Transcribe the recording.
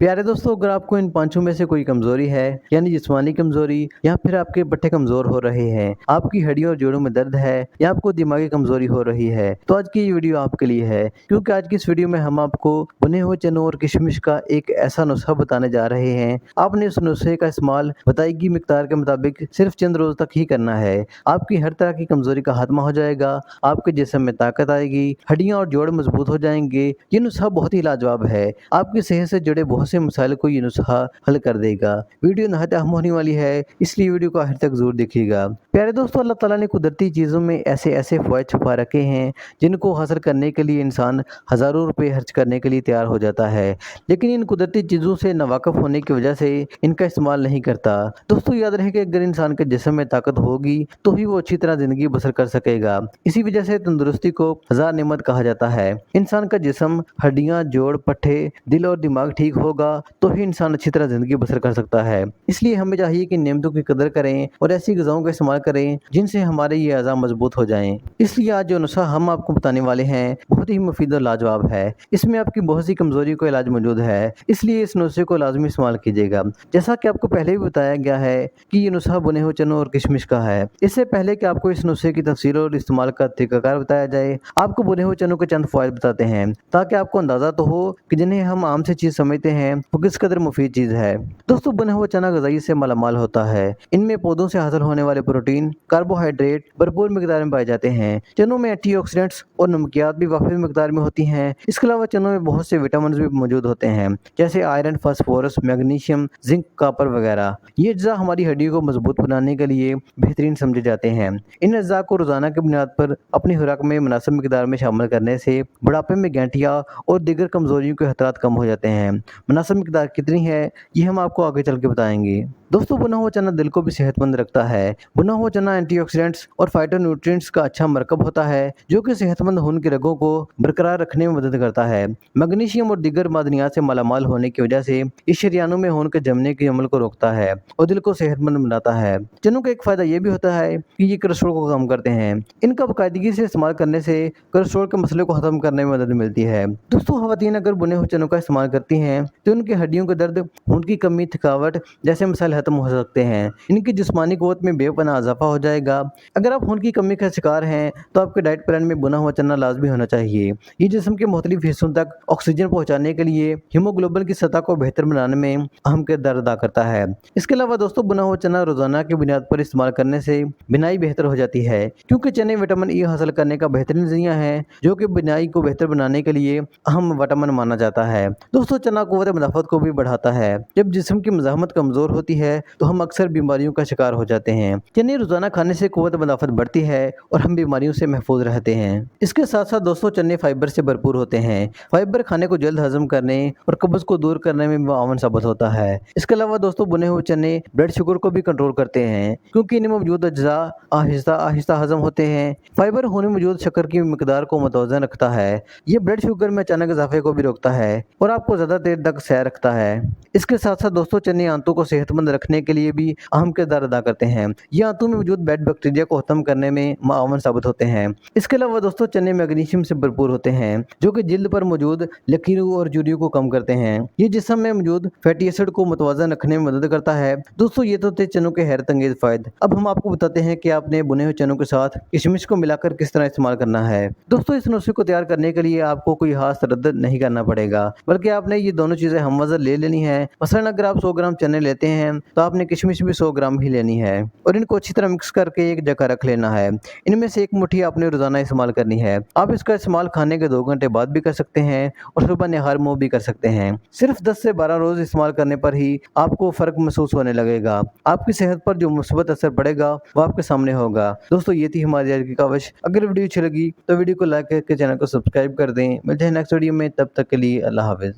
प्यारे दोस्तों, अगर आपको इन पांचों में से कोई कमजोरी है, यानी जिस्मानी कमजोरी, या फिर आपके पट्टे कमजोर हो रहे हैं, आपकी हड्डियों और जोड़ों में दर्द है, या आपको दिमागी कमजोरी हो रही है, तो आज की ये वीडियो आपके लिए है। क्योंकि आज की इस वीडियो में हम आपको भुने हुए चनों और किशमिश का एक ऐसा नुस्खा बताने जा रहे हैं। आपने उस नुस्खे का इस्तेमाल बताई गई मिकदार के मुताबिक सिर्फ चंद रोज तक ही करना है। आपकी हर तरह की कमजोरी का खात्मा हो जाएगा, आपके जिस्म में ताकत आएगी, हड्डियां और जोड़ मजबूत हो जाएंगे। ये नुस्खा बहुत ही लाजवाब है, आपकी सेहत से जुड़े बहुत से मसाइल को ये नुस्खा हल कर देगा। वीडियो नहायत अहम होने वाली है, इसलिए वीडियो को आखिर तक जरूर देखिएगा। प्यारे दोस्तों, अल्लाह ताला ने कुदरती चीज़ों में ऐसे ऐसे फ़वाइद छुपा रखे हैं जिनको हासिल करने के लिए इंसान हज़ारों रुपए खर्च करने के लिए तैयार हो जाता है, लेकिन इन कुदरती चीज़ों से नावाकिफ होने की वजह से इनका इस्तेमाल नहीं करता। दोस्तों, याद रहे कि अगर इंसान के जिस्म में ताकत होगी तो ही वो अच्छी तरह ज़िंदगी बसर कर सकेगा। इसी वजह से तंदुरुस्ती को हज़ार नेमत कहा जाता है। इंसान का जिस्म, हड्डियाँ, जोड़, पट्टे, दिल और दिमाग ठीक होगा तो ही इंसान अच्छी तरह जिंदगी बसर कर सकता है। इसलिए हमें चाहिए कि नेमतों की कदर करें और ऐसी ग़िज़ाओं का इस्तेमाल करें जिनसे हमारे ये अज़ा मजबूत हो जाएं। इसलिए आज जो नुस्खा हम आपको बताने वाले हैं बहुत ही मुफीद और लाजवाब है। इसमें आपकी बहुत सी कमजोरी का इलाज मौजूद है, इसलिए इस नुस्खे को लाजमी इस्तेमाल कीजिएगा। जैसा कि आपको पहले भी बताया गया है कि ये नुस्खा भुने हुए चनों और किशमिश का है। इससे पहले कि आपको इस नुस्खे की तफसील और इस्तेमाल का तरीकाकार बताया जाए, आपको भुने हुए चनों के चंद फ़वाइद बताते हैं, ताकि आपको अंदाज़ा तो हो कि जिन्हें हम आम से चीज़ समझते हैं वो किस कदर मुफीद चीज़ है। दोस्तों, बुना हुआ चना ग़िज़ाई से मालामाल होता है। इनमें पौधों से हासिल होने वाले प्रोटीन, कार्बोहाइड्रेट भरपूर मिकदार में पाए जाते हैं। चनों में एंटीऑक्सीडेंट्स और नमकियात भी वाफिर मिकदार में होती हैं। इसके अलावा चनों में बहुत से विटामिन भी मौजूद होते हैं, जैसे iron, phosphorus, magnesium, zinc, copper वगैरह। ये अज्जा हमारी हड्डियों को मजबूत बनाने के लिए बेहतरीन समझे जाते हैं। इन अज्जा को रोजाना की बुनियाद पर अपनी खुराक में मुनासिब मिकदार में शामिल करने से बुढ़ापे में गैंठिया और दीगर कमजोरियों के खतरात कम हो जाते हैं। मुनासिब मिकदार कितनी है ये हम आपको आगे चल के बताएंगे। दोस्तों, भुना हुआ चना दिल को भी सेहतमंद रखता है। भुना हुआ चना एंटीऑक्सीडेंट्स और फाइटोन्यूट्रिएंट्स का अच्छा मरकब होता है, जो कि सेहतमंद खून की रगों को बरकरार रखने में मदद करता है। मैग्नीशियम और दीगर मादनियात से मालामाल होने की वजह से इस शरियानों में खून के जमने के अमल को रोकता है और दिल को सेहतमंद बनाता है। चनों का एक फायदा यह भी होता है कि ये कोलेस्ट्रॉल को कम करते हैं। इनका बाकायदगी से इस्तेमाल करने से कोलेस्ट्रॉल के मसले को खत्म करने में मदद मिलती है। दोस्तों, खवातीन अगर बुने हुए चनों का इस्तेमाल करती हैं तो उनकी हड्डियों के दर्द, खून की कमी, थकावट जैसे मसाइल खत्म हो सकते हैं। इनकी जिस्मानी क़ुव्वत में बेपनाह इजाफा हो जाएगा। अगर आप खून की कमी का शिकार हैं तो आपके डाइट प्लान में बुना हुआ चना लाजमी होना चाहिए। ये जिस्म के मुख्तलिफ हिस्सों तक ऑक्सीजन पहुंचाने के लिए हीमोग्लोबिन की सतह को बेहतर बनाने में अहम किरदार अदा करता है। इसके अलावा दोस्तों, बुना हुआ चना रोजाना की बुनियाद पर इस्तेमाल करने से बिनाई बेहतर हो जाती है, क्योंकि चने विटामिन ई हासिल करने का बेहतरीन ज़रिया है, जो कि बिनाई को बेहतर बनाने के लिए अहम विटामिन माना जाता है। दोस्तों, चना क़ुव्वत मदाफ़त को भी बढ़ाता है। जब जिस्म की मज़ाहमत कमज़ोर होती है तो हम अक्सर बीमारियों का शिकार हो जाते हैं। चने रोजाना खाने से क़ुव्वत मदाफ़त बढ़ती है और हम बीमारियों से महफूज रहते हैं। इसके साथ साथ दोस्तों, चने फाइबर से भरपूर होते हैं। फाइबर खाने को जल्द हजम करने और कब्ज़ को दूर करने में मुआवन साबित होता है। इसके अलावा दोस्तों, बुने हुए चने ब्लड शुगर को भी कंट्रोल करते हैं, क्योंकि इनमें मौजूद अज्जा आहिस्ता आहिस्ता हजम होते हैं। फाइबर होने में मौजूद शक्कर की मिकदार को मुतवज़न रखता है। ये ब्लड शुगर में अचानक इजाफे को भी रोकता है और आपको ज़्यादा देर तक सैर रखता है। इसके साथ साथ दोस्तों, चने आंतों को सेहतमंद रखने के लिए भी अहम किरदार अदा करते हैं। ये आंतों में मौजूद बैड बैक्टीरिया को खत्म करने में मुआवन साबित होते हैं। इसके अलावा दोस्तों, चने मैग्नीशियम से भरपूर होते हैं, जो कि जिल्द पर मौजूद लकीरों और झुर्रियों को कम करते हैं। ये जिस्म में मौजूद फैटी एसिड को मुतवाज़न रखने में मदद करता है। दोस्तों, ये तो थे चनों के हैरत अंगेज फायदे। अब हम आपको बताते हैं कि आपने बुने हुए चनों के साथ किशमिश को मिलाकर किस तरह इस्तेमाल करना है। दोस्तों, इस नुस्खे को तैयार करने के लिए आपको कोई खास तरद्दुद नहीं करना पड़ेगा, बल्कि आपने ये दोनों चीज़ें हम वज़न ले लेनी है। मसलन अगर आप 100 ग्राम चने लेते हैं तो आपने किशमिश भी 100 ग्राम ही लेनी है और इनको अच्छी तरह मिक्स करके एक जगह रख लेना है। इनमें से एक मुट्ठी आपने रोजाना इस्तेमाल करनी है। आप इसका इस्तेमाल खाने के 2 घंटे बाद भी कर सकते हैं और सुबह निहार मुंह भी कर सकते हैं। सिर्फ 10 से 12 रोज इस्तेमाल करने पर ही आपको फर्क महसूस होने लगेगा। आपकी सेहत पर जो मुस्बत असर पड़ेगा वो आपके सामने होगा। दोस्तों, ये थी हमारी आज की काविश। अगर वीडियो अच्छी लगी तो वीडियो को लाइक करके चैनल को सब्सक्राइब कर दें। मिलते हैं नेक्स्ट वीडियो में, तब तक के लिए अल्लाह हाफिज।